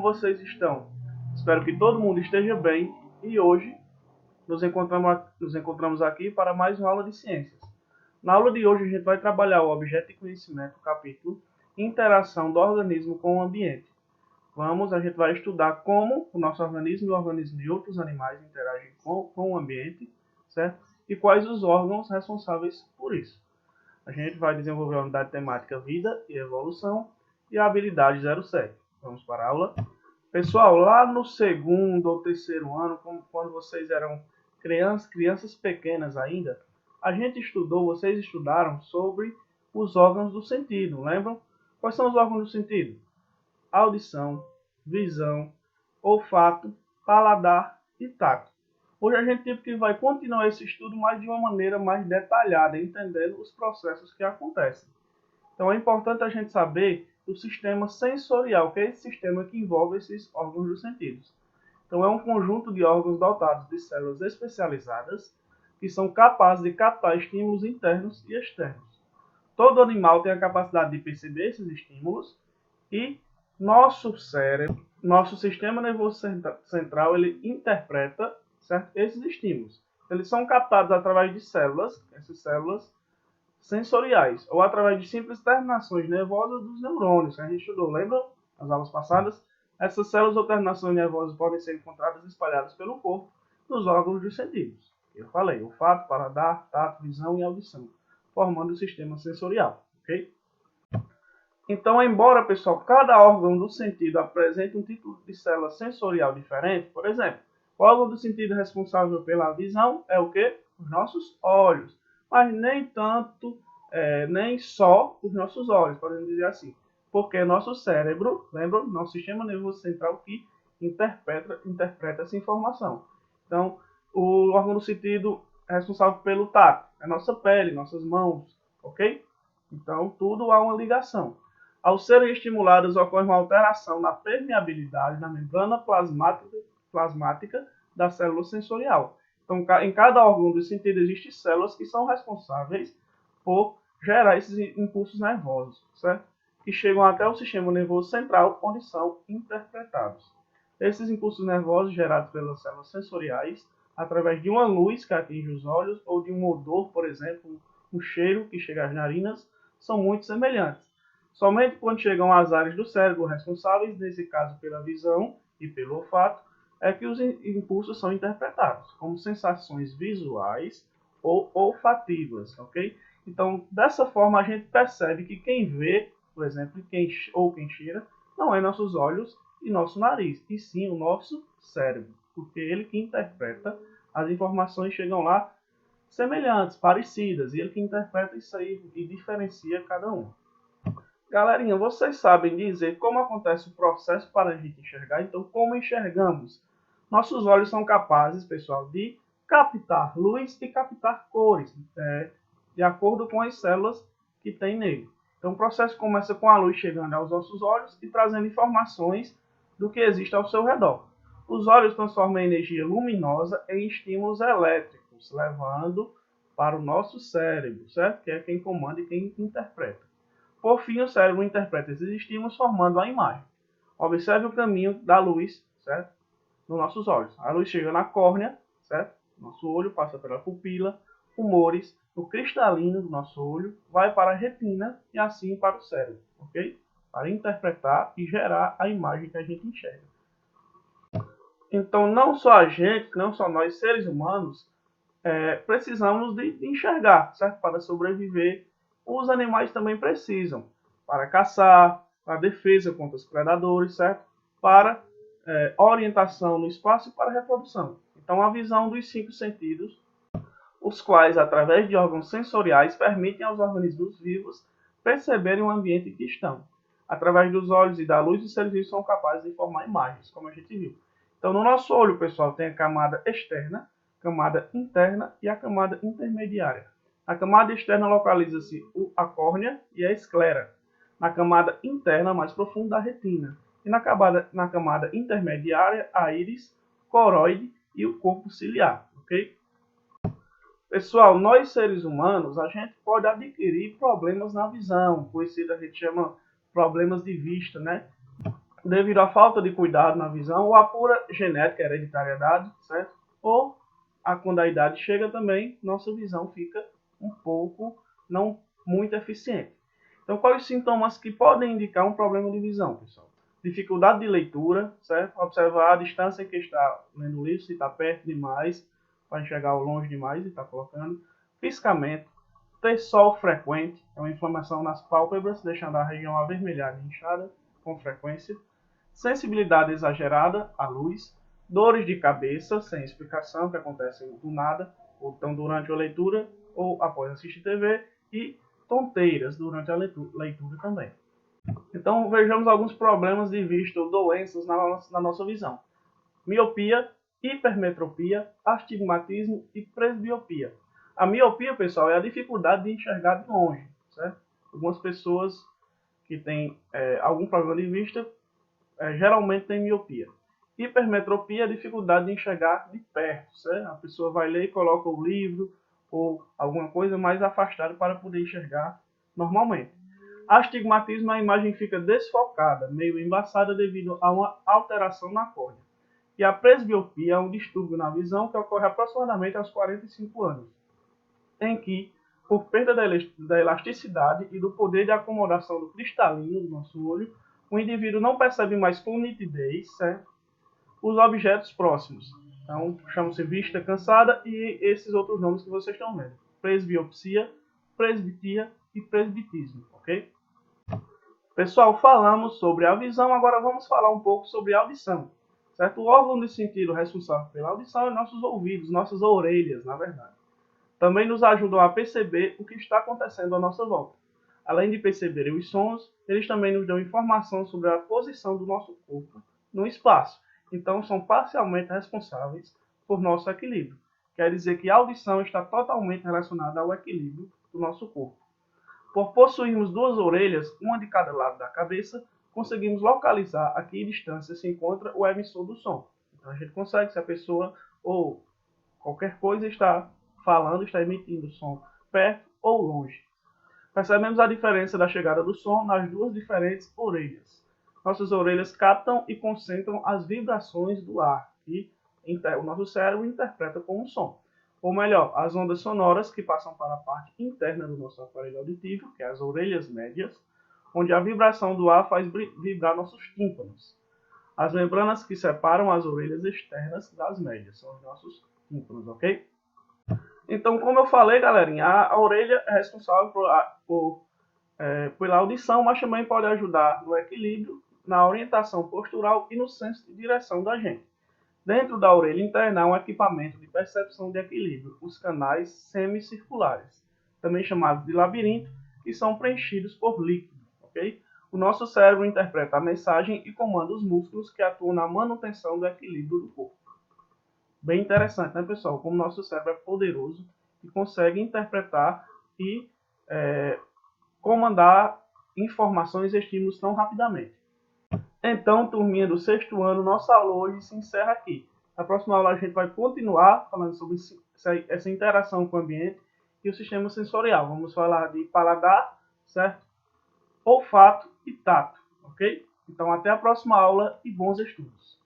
vocês estão? Espero que todo mundo esteja bem e hoje nos encontramos aqui para mais uma aula de ciências. Na aula de hoje a gente vai trabalhar o objeto de conhecimento, o capítulo Interação do organismo com o ambiente. A gente vai estudar como o nosso organismo e o organismo de outros animais interagem com o ambiente, certo? E quais os órgãos responsáveis por isso. A gente vai desenvolver a unidade temática Vida e Evolução e a habilidade 07. Vamos para a aula. Pessoal, lá no segundo ou terceiro ano, quando vocês eram crianças pequenas ainda, vocês estudaram sobre os órgãos do sentido, lembram? Quais são os órgãos do sentido? Audição, visão, olfato, paladar e tato. Hoje a gente vai continuar esse estudo, mas de uma maneira mais detalhada, entendendo os processos que acontecem. Então é importante a gente saber o sistema sensorial, que é esse sistema que envolve esses órgãos dos sentidos. Então é um conjunto de órgãos dotados de células especializadas que são capazes de captar estímulos internos e externos. Todo animal tem a capacidade de perceber esses estímulos e nosso cérebro, nosso sistema nervoso central, ele interpreta, certo, esses estímulos. Eles são captados através de células, essas células sensoriais, ou através de simples terminações nervosas dos neurônios, que a gente estudou, lembram? Nas aulas passadas? Essas células ou terminações nervosas podem ser encontradas espalhadas pelo corpo, nos órgãos dos sentidos. Eu falei, olfato, paladar, tato, visão e audição, formando o sistema sensorial, ok? Então, embora, pessoal, cada órgão do sentido apresente um tipo de célula sensorial diferente, por exemplo, o órgão do sentido responsável pela visão é o quê? Os nossos olhos. Mas nem tanto, nem só os nossos olhos, podemos dizer assim. Porque nosso cérebro, lembra? Nosso sistema nervoso central que interpreta essa informação. Então, o órgão do sentido é responsável pelo tato, é nossa pele, nossas mãos, ok? Então, tudo há uma ligação. Ao serem estimuladas, ocorre uma alteração na permeabilidade da membrana plasmática da célula sensorial. Então, em cada órgão do sentido existem células que são responsáveis por gerar esses impulsos nervosos, certo? Que chegam até o sistema nervoso central, onde são interpretados. Esses impulsos nervosos gerados pelas células sensoriais, através de uma luz que atinge os olhos, ou de um odor, por exemplo, um cheiro que chega às narinas, são muito semelhantes. Somente quando chegam às áreas do cérebro responsáveis, nesse caso pela visão e pelo olfato, é que os impulsos são interpretados como sensações visuais ou olfativas, ok? Então, dessa forma, a gente percebe que quem vê, por exemplo, quem cheira, não é nossos olhos e nosso nariz, e sim o nosso cérebro, porque ele que interpreta, as informações chegam lá semelhantes, parecidas, e ele que interpreta isso aí e diferencia cada um. Galerinha, vocês sabem dizer como acontece o processo para a gente enxergar? Então, como enxergamos? Nossos olhos são capazes, pessoal, de captar luz e captar cores, de acordo com as células que tem nele. Então, o processo começa com a luz chegando aos nossos olhos e trazendo informações do que existe ao seu redor. Os olhos transformam a energia luminosa em estímulos elétricos, levando para o nosso cérebro, certo? Que é quem comanda e quem interpreta. Por fim, o cérebro interpreta esses estímulos formando a imagem. Observe o caminho da luz, certo? Nos nossos olhos. A luz chega na córnea, certo? Nosso olho passa pela pupila, humores, no cristalino do nosso olho, vai para a retina e assim para o cérebro, ok? Para interpretar e gerar a imagem que a gente enxerga. Então, não só nós seres humanos, precisamos de enxergar, certo? Para sobreviver. Os animais também precisam, para caçar, para defesa contra os predadores, certo? Para orientação no espaço e para reprodução. Então, a visão dos 5 sentidos, os quais, através de órgãos sensoriais, permitem aos organismos vivos perceberem o ambiente em que estão. Através dos olhos e da luz, os seres vivos são capazes de formar imagens, como a gente viu. Então, no nosso olho, pessoal, tem a camada externa, camada interna e a camada intermediária. Na camada externa localiza-se a córnea e a esclera. Na camada interna, mais profunda, a retina. E na camada intermediária, a íris, coroide e o corpo ciliar, ok? Pessoal, nós seres humanos, a gente pode adquirir problemas na visão, conhecido a gente chama problemas de vista, né? devido à falta de cuidado na visão ou à pura genética, hereditariedade, certo? Ou quando a idade chega também, nossa visão fica um pouco, não muito eficiente. Então, quais os sintomas que podem indicar um problema de visão, pessoal? Dificuldade de leitura, certo? Observar a distância que está lendo o livro, se está perto demais, para enxergar longe demais e está colocando. Piscamento, ter sol frequente, é uma inflamação nas pálpebras, deixando a região avermelhada e inchada com frequência. Sensibilidade exagerada à luz, dores de cabeça sem explicação que acontecem do nada, ou então durante a leitura ou após assistir TV, e tonteiras durante a leitura também. Então vejamos alguns problemas de vista ou doenças na nossa visão: miopia, hipermetropia, astigmatismo e presbiopia. A miopia, pessoal, é a dificuldade de enxergar de longe, certo? Algumas pessoas que têm algum problema de vista geralmente têm miopia. Hipermetropia é a dificuldade de enxergar de perto, certo? A pessoa vai ler e coloca o livro ou alguma coisa mais afastada para poder enxergar normalmente. Astigmatismo, a imagem fica desfocada, meio embaçada devido a uma alteração na córnea. E a presbiopia é um distúrbio na visão que ocorre aproximadamente aos 45 anos, em que, por perda da elasticidade e do poder de acomodação do cristalino do nosso olho, o indivíduo não percebe mais com nitidez, certo, os objetos próximos. Então, chama-se vista cansada e esses outros nomes que vocês estão vendo: presbiopsia, presbitia e presbitismo, ok? Pessoal, falamos sobre a visão, agora vamos falar um pouco sobre a audição, certo? O órgão de sentido responsável pela audição é nossos ouvidos, nossas orelhas, na verdade. Também nos ajudam a perceber o que está acontecendo à nossa volta. Além de perceberem os sons, eles também nos dão informação sobre a posição do nosso corpo no espaço. Então, são parcialmente responsáveis por nosso equilíbrio. Quer dizer que a audição está totalmente relacionada ao equilíbrio do nosso corpo. Por possuirmos duas orelhas, uma de cada lado da cabeça, conseguimos localizar a que distância se encontra o emissor do som. Então, a gente consegue, se a pessoa ou qualquer coisa está falando, está emitindo som perto ou longe. Percebemos a diferença da chegada do som nas duas diferentes orelhas. Nossas orelhas captam e concentram as vibrações do ar, que o nosso cérebro interpreta como som. Ou melhor, as ondas sonoras que passam para a parte interna do nosso aparelho auditivo, que é as orelhas médias, onde a vibração do ar faz vibrar nossos tímpanos. As membranas que separam as orelhas externas das médias são os nossos tímpanos, ok? Então, como eu falei, galerinha, a orelha é responsável pela audição, mas também pode ajudar no equilíbrio, na orientação postural e no senso de direção da gente. Dentro da orelha interna há um equipamento de percepção de equilíbrio, os canais semicirculares, também chamados de labirinto, que são preenchidos por líquido, ok? O nosso cérebro interpreta a mensagem e comanda os músculos que atuam na manutenção do equilíbrio do corpo. Bem interessante, né, pessoal? Como o nosso cérebro é poderoso e consegue interpretar e comandar informações e estímulos tão rapidamente. Então, turminha do sexto ano, nossa aula hoje se encerra aqui. Na próxima aula a gente vai continuar falando sobre essa interação com o ambiente e o sistema sensorial. Vamos falar de paladar, certo? Olfato e tato, ok? Então, até a próxima aula e bons estudos.